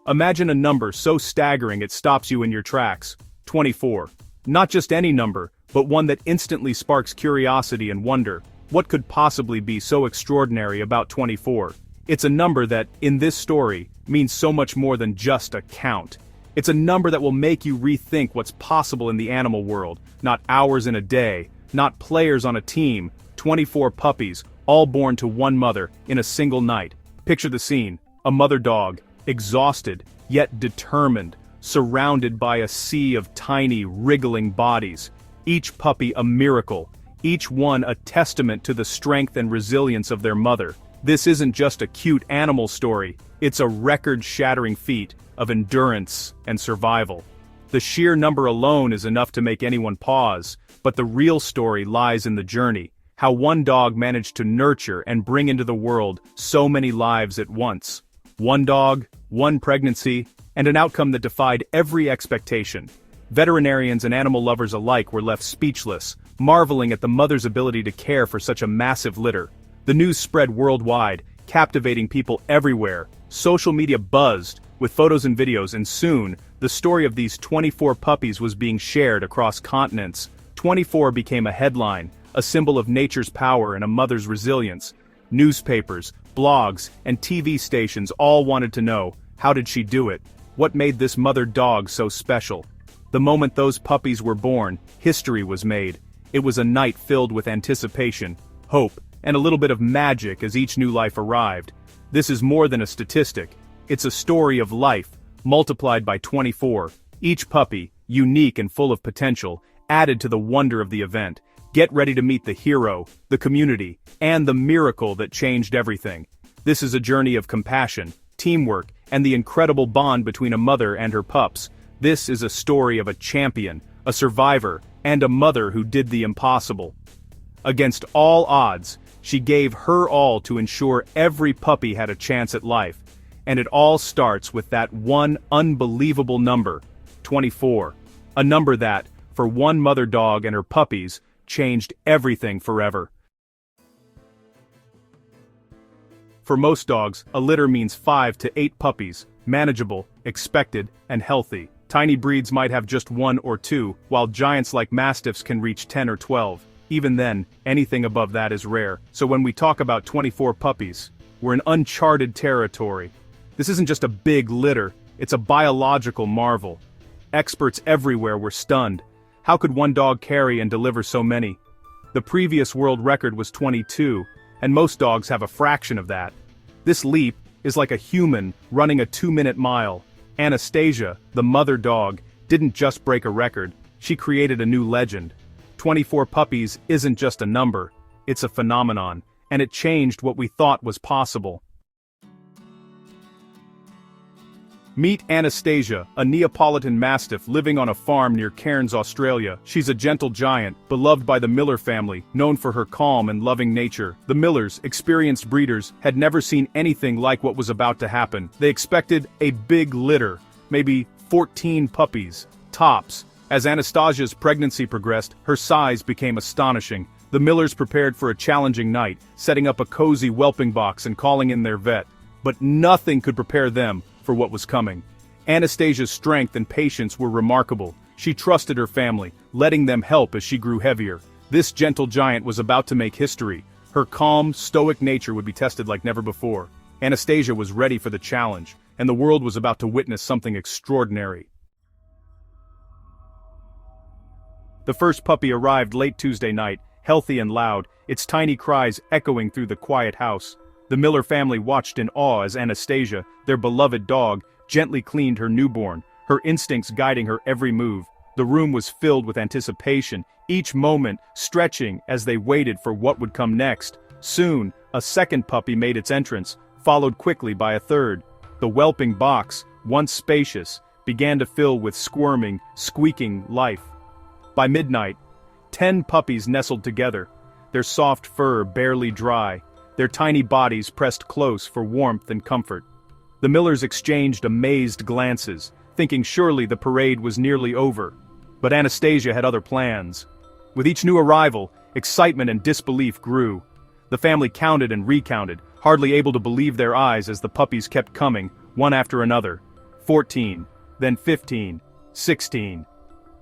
Imagine a number so staggering it stops you in your tracks. 24. Not just any number, but one that instantly sparks curiosity and wonder. What could possibly be so extraordinary about 24? It's a number that, in this story, means so much more than just a count. It's a number that will make you rethink what's possible in the animal world. Not hours in a day, not players on a team, 24 puppies, all born to one mother, in a single night. Picture the scene: a mother dog, exhausted, yet determined, surrounded by a sea of tiny, wriggling bodies. Each puppy a miracle, each one a testament to the strength and resilience of their mother. This isn't just a cute animal story, it's a record-shattering feat of endurance and survival. The sheer number alone is enough to make anyone pause, but the real story lies in the journey, how one dog managed to nurture and bring into the world so many lives at once. One dog, one pregnancy, and an outcome that defied every expectation. Veterinarians and animal lovers alike were left speechless, marveling at the mother's ability to care for such a massive litter. The news spread worldwide, captivating people everywhere. Social media buzzed with photos and videos, and soon, the story of these 24 puppies was being shared across continents. 24 became a headline, a symbol of nature's power and a mother's resilience. Newspapers, blogs, and TV stations all wanted to know, how did she do it? What made this mother dog so special? The moment those puppies were born, history was made. It was a night filled with anticipation, hope, and a little bit of magic as each new life arrived. This is more than a statistic. It's a story of life, multiplied by 24. Each puppy, unique and full of potential, added to the wonder of the event. Get ready to meet the hero, the community, and the miracle that changed everything. This is a journey of compassion, teamwork, and the incredible bond between a mother and her pups. This is a story of a champion, a survivor, and a mother who did the impossible. Against all odds, she gave her all to ensure every puppy had a chance at life. And it all starts with that one unbelievable number, 24. A number that, for one mother dog and her puppies, changed everything forever. For most dogs, a litter means 5 to 8 puppies, manageable, expected, and healthy. Tiny breeds might have just 1 or 2, while giants like mastiffs can reach 10 or 12. Even then, anything above that is rare. So when we talk about 24 puppies, we're in uncharted territory. This isn't just a big litter, it's a biological marvel. Experts everywhere were stunned. How could one dog carry and deliver so many? The previous world record was 22, and most dogs have a fraction of that. This leap is like a human running a 2-minute mile. Anastasia, the mother dog, didn't just break a record, she created a new legend. 24 puppies isn't just a number, it's a phenomenon, and it changed what we thought was possible. Meet Anastasia, a Neapolitan Mastiff living on a farm near Cairns, Australia. She's a gentle giant, beloved by the Miller family, known for her calm and loving nature. The Millers, experienced breeders, had never seen anything like what was about to happen. They expected a big litter, maybe 14 puppies, tops. As Anastasia's pregnancy progressed, her size became astonishing. The Millers prepared for a challenging night, setting up a cozy whelping box and calling in their vet. But nothing could prepare them for what was coming. Anastasia's strength and patience were remarkable. She trusted her family, letting them help as she grew heavier. This gentle giant was about to make history. Her calm, stoic nature would be tested like never before. Anastasia was ready for the challenge, and the world was about to witness something extraordinary. The first puppy arrived late Tuesday night, healthy and loud, its tiny cries echoing through the quiet house. The Miller family watched in awe as Anastasia, their beloved dog, gently cleaned her newborn, her instincts guiding her every move. The room was filled with anticipation, each moment stretching as they waited for what would come next. Soon, a second puppy made its entrance, followed quickly by a third. The whelping box, once spacious, began to fill with squirming, squeaking life. By midnight, 10 puppies nestled together, their soft fur barely dry, their tiny bodies pressed close for warmth and comfort. The Millers exchanged amazed glances, thinking surely the parade was nearly over. But Anastasia had other plans. With each new arrival, excitement and disbelief grew. The family counted and recounted, hardly able to believe their eyes as the puppies kept coming, one after another. 14, then 15, 16.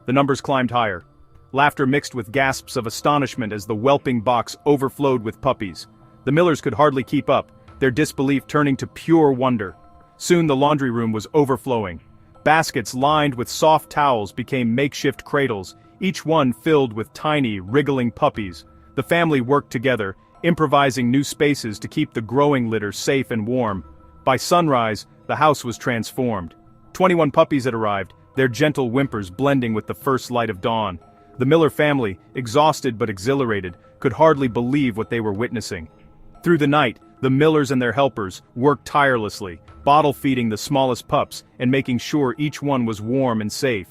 The numbers climbed higher. Laughter mixed with gasps of astonishment as the whelping box overflowed with puppies. The Millers could hardly keep up, their disbelief turning to pure wonder. Soon the laundry room was overflowing. Baskets lined with soft towels became makeshift cradles, each one filled with tiny, wriggling puppies. The family worked together, improvising new spaces to keep the growing litter safe and warm. By sunrise, the house was transformed. 21 puppies had arrived, their gentle whimpers blending with the first light of dawn. The Miller family, exhausted but exhilarated, could hardly believe what they were witnessing. Through the night, the Millers and their helpers worked tirelessly, bottle-feeding the smallest pups and making sure each one was warm and safe.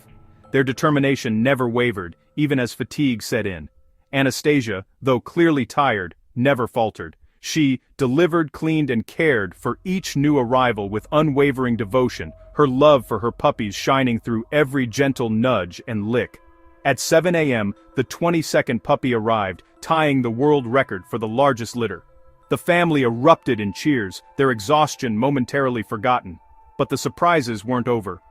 Their determination never wavered, even as fatigue set in. Anastasia, though clearly tired, never faltered. She delivered, cleaned, and cared for each new arrival with unwavering devotion, her love for her puppies shining through every gentle nudge and lick. At 7 a.m., the 22nd puppy arrived, tying the world record for the largest litter. The family erupted in cheers, their exhaustion momentarily forgotten. But the surprises weren't over.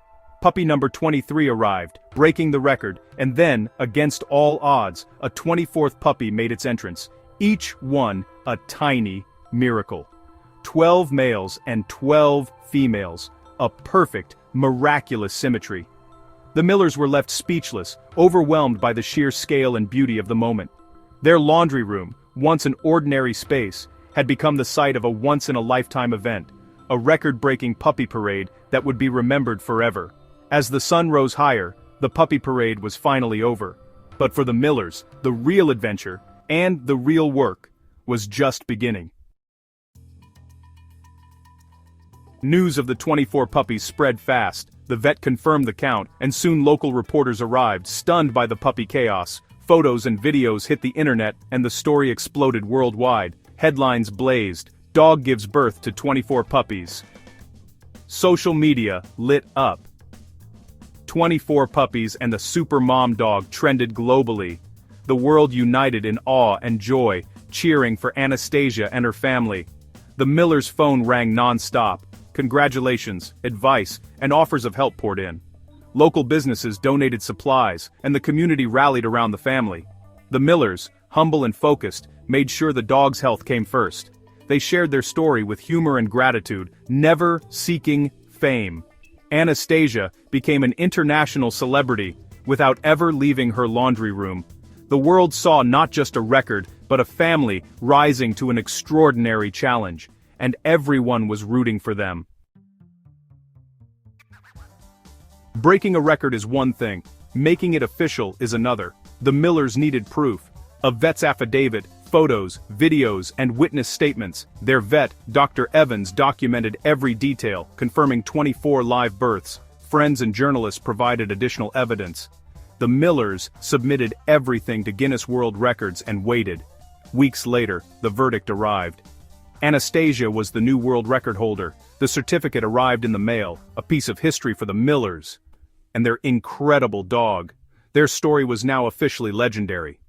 Puppy number 23 arrived, breaking the record, and then, against all odds, a 24th puppy made its entrance, each one a tiny miracle. 12 males and 12 females, a perfect, miraculous symmetry. The Millers were left speechless, overwhelmed by the sheer scale and beauty of the moment. Their laundry room, once an ordinary space, had become the site of a once-in-a-lifetime event, a record-breaking puppy parade that would be remembered forever. As the sun rose higher, the puppy parade was finally over. But for the Millers, the real adventure, and the real work, was just beginning. News of the 24 puppies spread fast. The vet confirmed the count, and soon local reporters arrived, stunned by the puppy chaos. Photos and videos hit the internet, and the story exploded worldwide. Headlines blazed, "Dog gives birth to 24 puppies." Social media lit up. 24 puppies and the super mom dog trended globally. The world united in awe and joy, cheering for Anastasia and her family. The Millers' phone rang non-stop. Congratulations, advice, and offers of help poured in. Local businesses donated supplies, and the community rallied around the family. The Millers, humble and focused, made sure the dog's health came first. They shared their story with humor and gratitude, never seeking fame. Anastasia became an international celebrity, without ever leaving her laundry room. The world saw not just a record, but a family rising to an extraordinary challenge, and everyone was rooting for them. Breaking a record is one thing, making it official is another. The Millers needed proof. A vet's affidavit, photos, videos, and witness statements. Their vet, Dr. Evans, documented every detail, confirming 24 live births. Friends and journalists provided additional evidence. The Millers submitted everything to Guinness World Records and waited. Weeks later, the verdict arrived. Anastasia was the new world record holder. The certificate arrived in the mail, a piece of history for the Millers and their incredible dog. Their story was now officially legendary.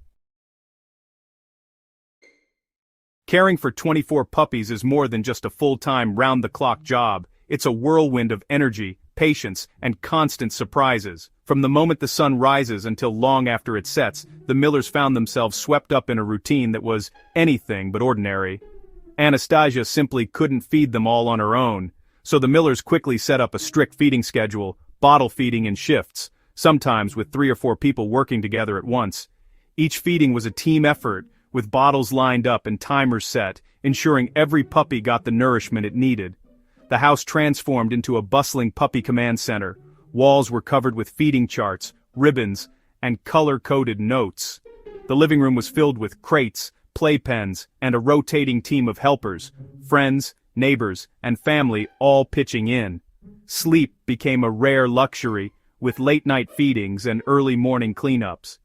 Caring for 24 puppies is more than just a full-time, round-the-clock job. It's a whirlwind of energy, patience, and constant surprises. From the moment the sun rises until long after it sets, the Millers found themselves swept up in a routine that was anything but ordinary. Anastasia simply couldn't feed them all on her own, so the Millers quickly set up a strict feeding schedule, bottle feeding in shifts, sometimes with 3 or 4 people working together at once. Each feeding was a team effort, with bottles lined up and timers set, ensuring every puppy got the nourishment it needed. The house transformed into a bustling puppy command center. Walls were covered with feeding charts, ribbons, and color-coded notes. The living room was filled with crates, playpens, and a rotating team of helpers, friends, neighbors, and family all pitching in. Sleep became a rare luxury, with late-night feedings and early morning cleanups.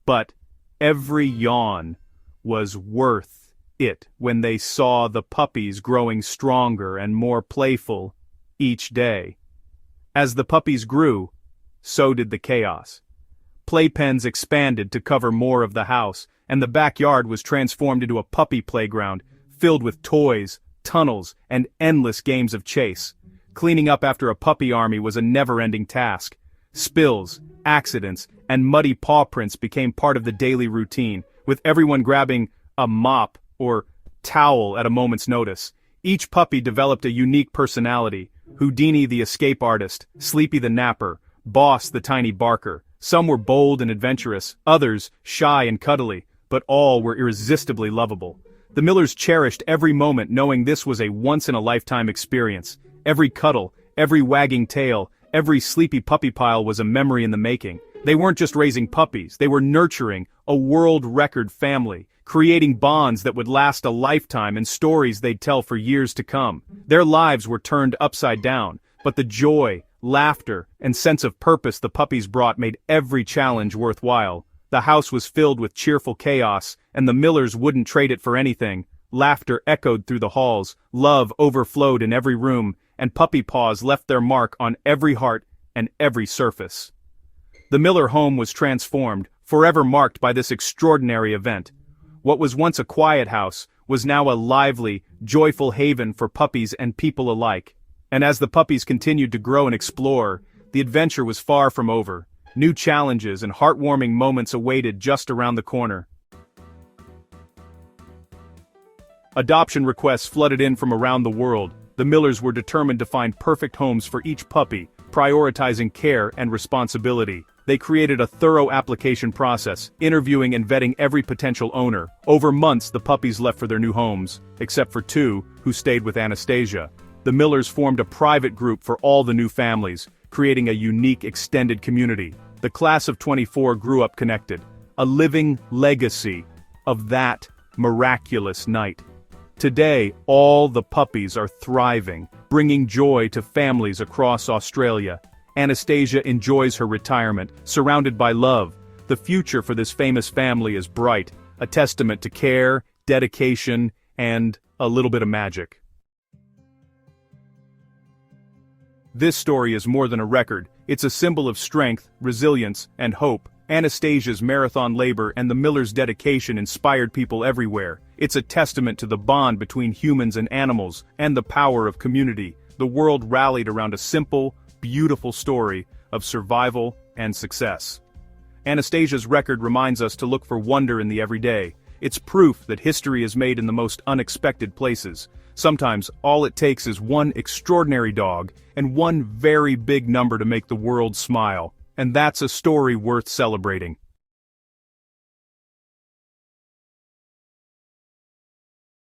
But every yawn was worth it when they saw the puppies growing stronger and more playful each day. As the puppies grew, so did the chaos. Playpens expanded to cover more of the house, and the backyard was transformed into a puppy playground, filled with toys, tunnels, and endless games of chase. Cleaning up after a puppy army was a never-ending task. Spills, accidents, and muddy paw prints became part of the daily routine, with everyone grabbing a mop or towel at a moment's notice. Each puppy developed a unique personality: Houdini the escape artist, Sleepy the napper, Boss the tiny barker. Some were bold and adventurous, others shy and cuddly, but all were irresistibly lovable. The Millers cherished every moment, knowing this was a once-in-a-lifetime experience. Every cuddle, every wagging tail, every sleepy puppy pile was a memory in the making. They weren't just raising puppies, they were nurturing a world-record family, creating bonds that would last a lifetime and stories they'd tell for years to come. Their lives were turned upside down, but the joy, laughter, and sense of purpose the puppies brought made every challenge worthwhile. The house was filled with cheerful chaos, and the Millers wouldn't trade it for anything. Laughter echoed through the halls, love overflowed in every room, and puppy paws left their mark on every heart and every surface. The Miller home was transformed, forever marked by this extraordinary event. What was once a quiet house was now a lively, joyful haven for puppies and people alike. And as the puppies continued to grow and explore, the adventure was far from over. New challenges and heartwarming moments awaited just around the corner. Adoption requests flooded in from around the world. The Millers were determined to find perfect homes for each puppy, prioritizing care and responsibility. They created a thorough application process, interviewing and vetting every potential owner. Over months, the puppies left for their new homes, except for two, who stayed with Anastasia. The Millers formed a private group for all the new families, creating a unique extended community. The class of 24 grew up connected, a living legacy of that miraculous night. Today, all the puppies are thriving, bringing joy to families across Australia. Anastasia enjoys her retirement, surrounded by love. The future for this famous family is bright, a testament to care, dedication, and a little bit of magic. This story is more than a record. It's a symbol of strength, resilience, and hope. Anastasia's marathon labor and the Millers' dedication inspired people everywhere. It's a testament to the bond between humans and animals, and the power of community. The world rallied around a simple, beautiful story of survival and success. Anastasia's record reminds us to look for wonder in the everyday. It's proof that history is made in the most unexpected places. Sometimes all it takes is one extraordinary dog and one very big number to make the world smile. And that's a story worth celebrating.